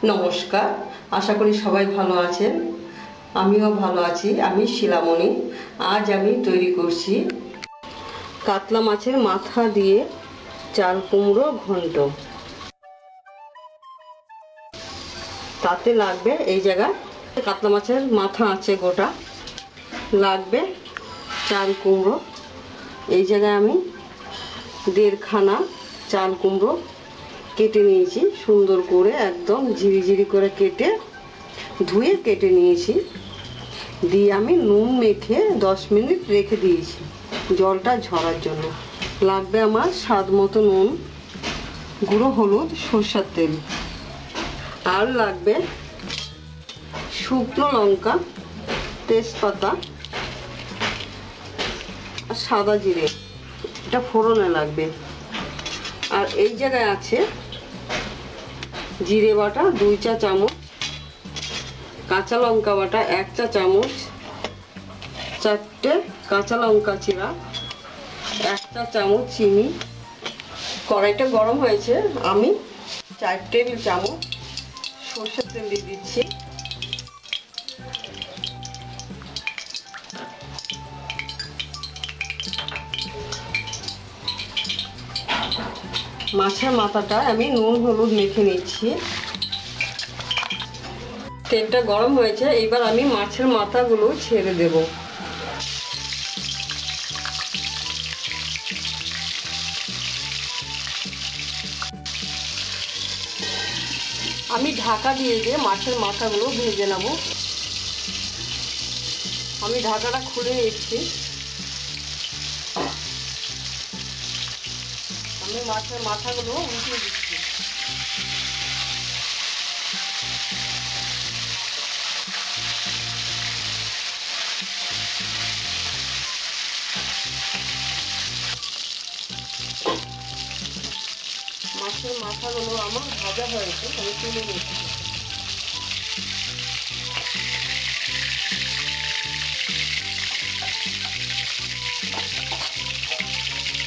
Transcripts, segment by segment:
নমস্কার, আশা করি সবাই ভালো আছেন। আমিও ভালো আছি। আমি শিলামণি। আজ আমি তৈরি করছি কাতলা মাছের মাথা দিয়ে চাল কুমড়ো ঘন্ট। তাতে লাগবে, এই জায়গায় কাতলা মাছের মাথা আছে গোটা, লাগবে চাল কুমড়ো। এই জায়গায় আমি 1.5 খানা চাল কুমড়ো কেটে নিয়েছি, সুন্দর করে একদম ঝিরিঝিরি করে ধুয়ে কেটে নিয়েছি। দিয়ে আমি নুন মেখে 10 মিনিট রেখে দিয়েছি জলটা ঝরার জন্য। লাগবে আমার স্বাদ মতো নুন, গুঁড়ো হলুদ, সরষের তেল, আর লাগবে শুকনো লঙ্কা, তেজপাতা আর সাদা জিরে, এটা ফোড়নে লাগবে। আর এই জায়গায় আছে জিরে বাটা 2 চা চামচ, কাঁচা লঙ্কা বাটা 1 চা চামচ, 4টে কাঁচা লঙ্কা চিরা, 1 চা চামচ চিনি। কড়াইটা গরম হয়েছে, আমি 4 টেবিল চামচ সরষের তেল দিয়ে দিচ্ছি। মাছের মাথাটা আমি নুন হলুদ মেখে নিচ্ছি। তেলটা গরম হয়েছে, এবার আমি মাছের মাথাগুলো ছেড়ে দেব। আমি ঢাকা দিয়ে মাছের মাথাগুলো ভেজে নেব। আমি ঢাকাটা খুলে নিচ্ছি। আমি মাছের মাথাগুলো উঠিয়ে দিচ্ছি। মাছের মাথাগুলো আমার ভাজা হয়েছে, আমি তুলে নিচ্ছি।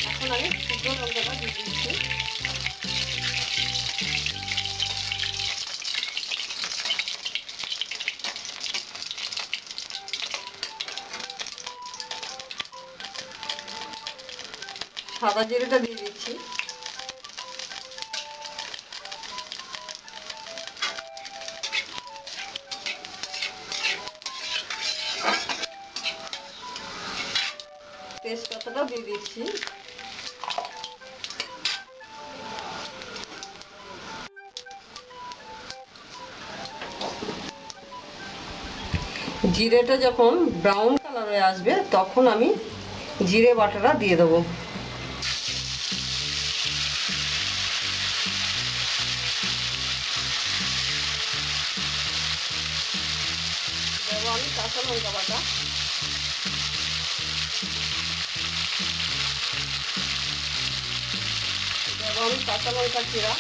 এখন আমি শুকনো লঙ্কাটা দিয়ে দিচ্ছি। সাদা জিরেটা দিয়ে দিচ্ছি। তেজপাতাটা দিয়ে দিচ্ছি। জিরেটা যখন ব্রাউন কালার হয়ে আসবে তখন আমি জিরে বাটাটা দিয়ে দেবো। দেবো আমি কাঁচা লঙ্কা বাটা, দেবো আমি কাঁচা লঙ্কা চিরা,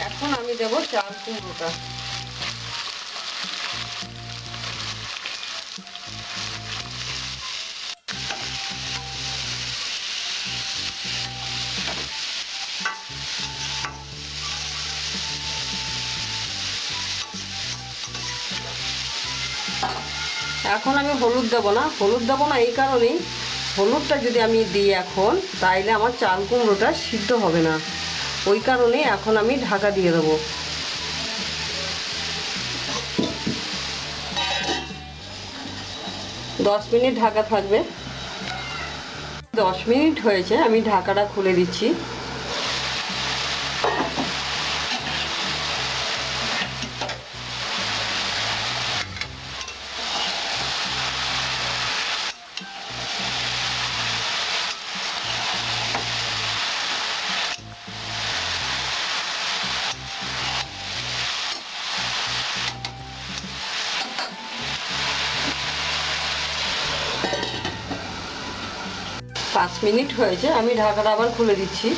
এখন আমি দেবো চাল কুমড়োটা। এখন আমি হলুদ দেবো না, এই কারণেই, হলুদটা যদি আমি দিই এখন, তাইলে আমার চাল কুমড়োটা সিদ্ধ হবে না। ওই কারণে এখন আমি ঢাকা দিয়ে দেবো। দশ মিনিট ঢাকা থাকবে। 10 মিনিট হয়েছে, আমি ঢাকাটা খুলে দিচ্ছি। পাঁচ মিনিট হয়েছে, আমি ঢাকাটা আবার খুলে দিচ্ছি।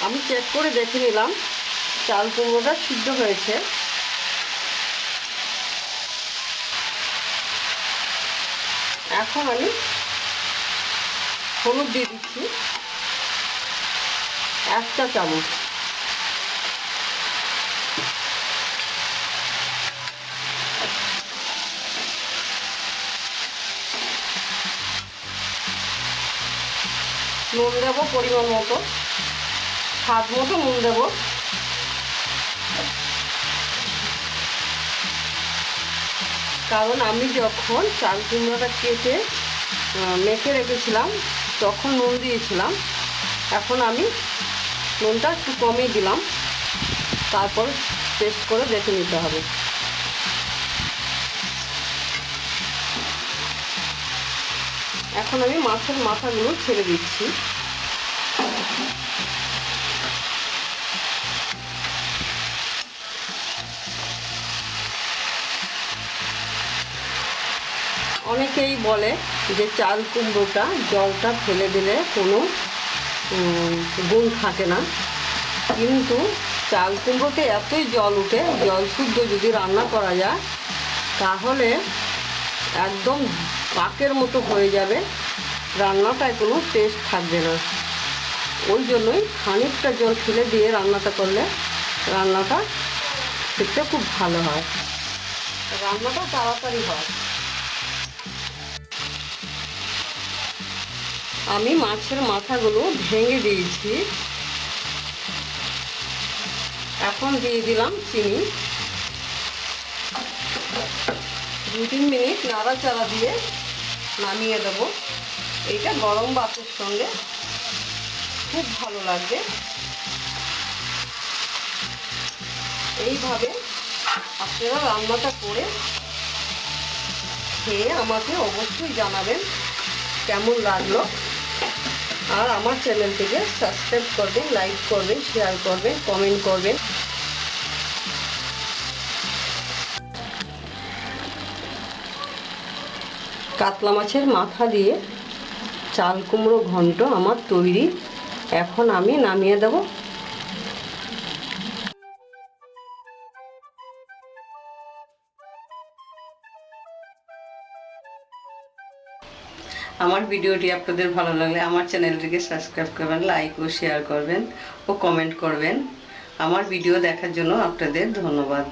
আমি চেক করে দেখে নিলাম চাল কুমড়োটা সিদ্ধ হয়েছে। এখন আমি হলুদ দিয়ে দিচ্ছি 1 চা চামচ। নুন দেবো পরিমাণ মতো, স্বাদ মতো নুন দেবো। কারণ আমি যখন চাল কুমড়োটা কেটে মেখে রেখেছিলাম তখন নুন দিয়েছিলাম, এখন আমি নুনটা একটু কমিয়ে দিলাম, তারপর টেস্ট করে দেখে নিতে হবে। এখন আমি মাছের মাথাগুলো ছেড়ে দিচ্ছি। অনেকেই বলে যে চাল কুমড়োটা জলটা ফেলে দিলে কোনো গুণ থাকে না, কিন্তু চাল কুমড়োতে এতই জল উঠে, জল শুদ্ধ যদি রান্না করা যায় তাহলে একদম পাকের মতো হয়ে যাবে, রান্নাটায় কোনো টেস্ট থাকবে না। ওই জন্যই খানিকটা জল ফেলে দিয়ে রান্নাটা করলে রান্নাটা খেতে খুব ভালো হয়, রান্নাটা তাড়াতাড়ি হয়। আমি মাছের মাথাগুলো ভেঙে দিয়েছি। এখন দিয়ে দিলাম চিনি। 2-3 মিনিট নাড়াচাড়া দিয়ে নামিয়ে দেবো। এইটা গরম ভাতের সঙ্গে খুব ভালো লাগবে। এইভাবে আপনারা রান্নাটা করে খেয়ে আমাকে অবশ্যই জানাবেন কেমন লাগলো। আর আমার চ্যানেলটিকে সাবস্ক্রাইব করবেন, লাইক করবেন, শেয়ার করবেন, কমেন্ট করবেন। কাতলা মাছের মাথা দিয়ে চাল কুমড়ো ঘন্ট আমার তৈরি। এখন আমি নামিয়ে দেব। আমার ভিডিওটি আপনাদের ভালো লাগলে আমার চ্যানেলটিকে সাবস্ক্রাইব করবেন, লাইক ও শেয়ার করবেন ও কমেন্ট করবেন। আমার ভিডিও দেখার জন্য আপনাদের ধন্যবাদ।